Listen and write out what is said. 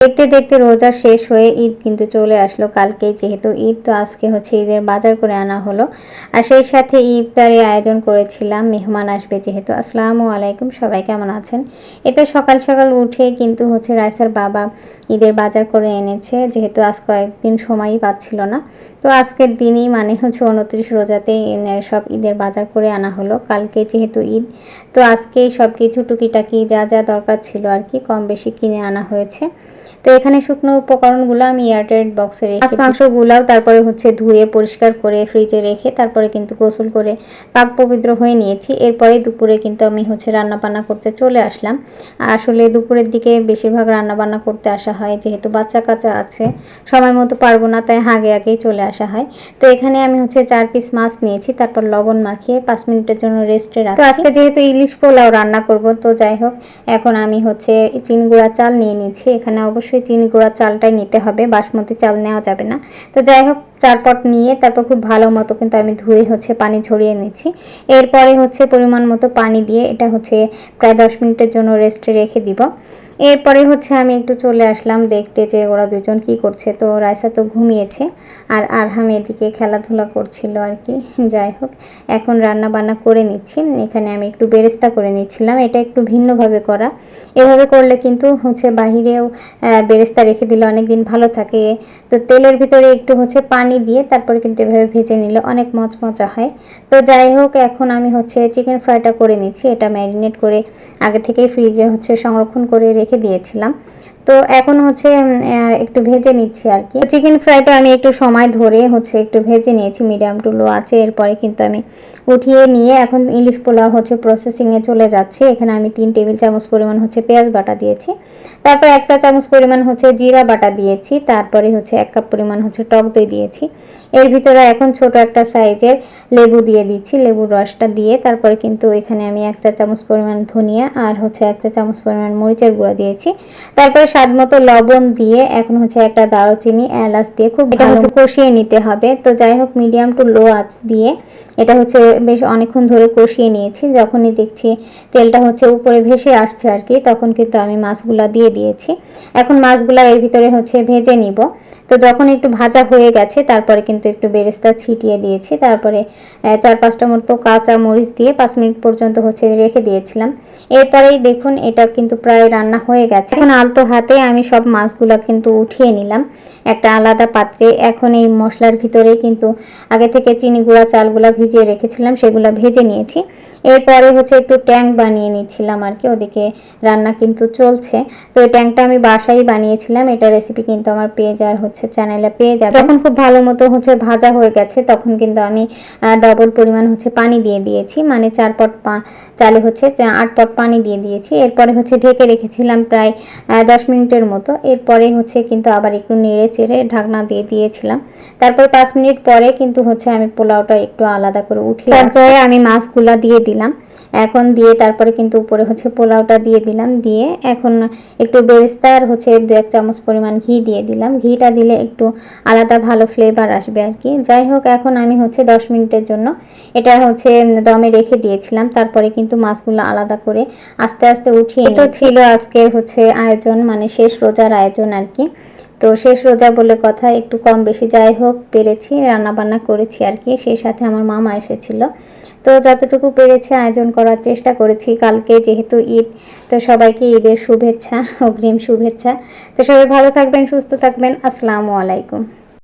দেখতে দেখতে রোজা শেষ হয়ে ঈদ কিন্তু চলে আসলো কালকে, যেহেতু ঈদ তো আজকে হচ্ছে ঈদের বাজার করে আনা হলো। আর সেই সাথে ইফতারি আয়োজন করেছিলাম, মেহমান আসবে যেহেতু। আসসালামু আলাইকুম, সবাই কেমন আছেন? এ তো সকাল সকাল উঠে কিন্তু হচ্ছে রাইসার বাবা ঈদের বাজার করে এনেছে, যেহেতু আজ কয়েকদিন সময়ই পাচ্ছিল না। তো আজকের দিনই মানে হচ্ছে 29 রোজাতেই সব ঈদের বাজার করে আনা হলো। কালকে যেহেতু ঈদ, তো আজকেই সব কিছু টুকিটাকি যা যা দরকার ছিল আর কি কম বেশি কিনে আনা হয়েছে। তো এখানে শুকনো উপকরণগুলো আমি এয়ারটাইট বক্সে রেখে, মাছ মাংসগুলাও তারপরে হচ্ছে ধুয়ে পরিষ্কার করে ফ্রিজে রেখে তারপরে কিন্তু গোসল করে পাক পবিত্র হয়ে নিয়েছি। এরপরে দুপুরে কিন্তু আমি হচ্ছে রান্নাবান্না করতে চলে আসলাম। আসলে দুপুরের দিকে বেশিরভাগ রান্নাবান্না করতে আসা হয়, যেহেতু বাচ্চা কাচ্চা আছে, সময় মতো পারবো না, তাই আগেই চলে আসা হয়। তো এখানে আমি হচ্ছে 4 পিস মাছ নিয়েছি, তারপর লবণ মাখিয়ে 5 মিনিটের জন্য রেস্টে রাখছি। তো আজকে যেহেতু ইলিশ পোলাও রান্না করব, তো যাই হোক এখন আমি হচ্ছে চিনি গুঁড়া চাল নিয়ে নিচ্ছি। এখানে অবশ্যই চিনি গুঁড়া চালটাই নিতে হবে, বাসমতি চাল নেওয়া যাবে না। তো যাই হোক 4 পট নিয়ে তারপর খুব ভালো মতো কিন্তু আমি ধুয়ে হচ্ছে পানি ঝরিয়ে নিচ্ছি। এরপরে হচ্ছে পরিমাণ মতো পানি দিয়ে এটা হচ্ছে প্রায় 10 মিনিটের জন্য রেস্টে রেখে দিব। এরপরে হচ্ছে আমি একটু চলে আসলাম দেখতে যে ওরা দুজন কি করছে। তো রাইসা তো ঘুমিয়েছে আর আরহাম এদিকে খেলাধুলা করছিল আর কি। যাই হোক এখন রান্না বান্না করে নিচ্ছি। এখানে আমি একটু বেরেস্তা করে নিচ্ছিলাম, এটা একটু ভিন্নভাবে করা। এভাবে করলে কিন্তু হচ্ছে বাহিরেও বেরেস্তা রেখে দিলে অনেক দিন ভালো থাকে। তো তেলের ভিতরে একটু হচ্ছে পানি দিয়ে তারপরে কিন্তু এভাবে ভেজে নিলে অনেক মচমচা হয়। তো যাই হোক এখন আমি হচ্ছে চিকেন ফ্রাইটা করে নিচ্ছি। এটা ম্যারিনেট করে আগে থেকেই ফ্রিজে হচ্ছে সংরক্ষণ করে রেখে দিয়েছিলাম। তো এখন হচ্ছে একটু ভেজে নিচ্ছি আর কি। চিকেন ফ্রাইটা আমি একটু সময় ধরে হচ্ছে একটু ভেজে নিয়েছি মিডিয়াম টু লো আছে। এরপরে কিন্তু আমি উঠিয়ে নিয়ে এখন ইলিশ পোলাও হচ্ছে প্রসেসিংয়ে চলে যাচ্ছে। এখানে আমি 3 টেবিল চামচ পরিমাণ হচ্ছে পেঁয়াজ বাটা দিয়েছি, তারপর 1 চা চামচ পরিমাণ হচ্ছে জিরা বাটা দিয়েছি, তারপরে হচ্ছে 1 কাপ পরিমাণ হচ্ছে টক দই দিয়েছি। এর ভিতরে এখন ছোট একটা সাইজের লেবু দিয়ে দিচ্ছি, লেবুর রসটা দিয়ে তারপরে কিন্তু এখানে আমি 1 চা চামচ পরিমাণ ধনিয়া আর হচ্ছে 1 চা চামচ পরিমাণ মরিচের গুঁড়া দিয়েছি। তারপরে স্বাদ মতো লবণ দিয়ে এখন হচ্ছে একটা দারুচিনি এলাচ দিয়ে খুব এটা হচ্ছে কষিয়ে নিতে হবে। তো যাই হোক মিডিয়াম টু লো আঁচ দিয়ে এটা হচ্ছে বেশ অনেকক্ষণ ধরে কষিয়ে নিয়েছি। যখনই দেখছি তেলটা হচ্ছে উপরে ভেসে আসছে আর কি, তখন কিন্তু আমি মাছগুলা দিয়ে দিয়েছি। এখন মাছগুলা এর ভিতরে হচ্ছে ভেজে নিব। তো যখন একটু ভাজা হয়ে গেছে তারপরে কিন্তু একটু বেরেস্তা ছিটিয়ে দিয়েছি, তারপরে 4-5টা মতো কাঁচা মরিচ দিয়ে 5 মিনিট পর্যন্ত হচ্ছে রেখে দিয়েছিলাম। এরপরেই দেখুন এটা কিন্তু প্রায় রান্না হয়ে গেছে। এখন আলতো হাতে আমি সব মাছগুলা কিন্তু উঠিয়ে নিলাম একটা আলাদা পাত্রে। এখন এই মশলার ভিতরে কিন্তু আগে থেকে চিনি গুঁড়া চালগুলা ভিজিয়ে রেখেছিলাম, সেগুলো ভেজে নিয়েছি। এরপরে হচ্ছে একটু ট্যাঙ্ক বানিয়ে নিচ্ছিলাম আর কি, ওদিকে রান্না কিন্তু চলছে। তো এই ট্যাঙ্কটা আমি বাসায় বানিয়েছিলাম, এটা রেসিপি কিন্তু আমার পেজ আর হচ্ছে চ্যানেলে পেয়ে যাবে। যখন খুব ভালো মতো হচ্ছে ভাজা হয়ে গেছে তখন কিন্তু আমি ডবল পরিমাণ হচ্ছে পানি দিয়ে দিয়েছি, মানে 4 পট চালে হচ্ছে 8 পট পানি দিয়ে দিয়েছি। এরপরে হচ্ছে ঢেকে রেখেছিলাম প্রায় 10 মিনিটের মতো। এরপরে হচ্ছে কিন্তু আবার একটু নেড়ে চেড়ে ঢাকনা দিয়ে দিয়েছিলাম। তারপর 5 মিনিট পরে কিন্তু হচ্ছে আমি পোলাওটা একটু আলাদা করে উঠিয়ে পর্যায়ে আমি মাছগুলা দিয়ে দিলাম। এখন দিয়ে তারপরে কিন্তু উপরে হচ্ছে পোলাওটা দিয়ে দিলাম, দিয়ে এখন একটু বেরেস্তা আর হচ্ছে 2-1 চামচ পরিমাণ ঘি দিয়ে দিলাম। ঘিটা দিলে একটু আলাদা ভালো ফ্লেভার আসবে আর কি। যাই হোক এখন আমি হচ্ছে 10 মিনিটের জন্য এটা হচ্ছে দমে রেখে দিয়েছিলাম। তারপরে কিন্তু মাছগুলো আলাদা করে আস্তে আস্তে উঠিয়ে নিয়েছি। এটা ছিল আজকের হচ্ছে আয়োজন, মানে শেষ রোজার আয়োজন আর কি। তো শেষ রোজা বলে কথা, একটু কম বেশি যাই হোক পেরেছি, রান্নাবান্না করেছি আর কি। সেই সাথে আমার মামা এসেছিল, তো যতটুকু পেরেছি আয়োজন করার চেষ্টা করেছি। কালকে যেহেতু ঈদ, তো সবাইকে ঈদের শুভেচ্ছা, অগ্রিম শুভেচ্ছা। তো সবাই ভালো থাকবেন, সুস্থ থাকবেন। আসসালামু আলাইকুম।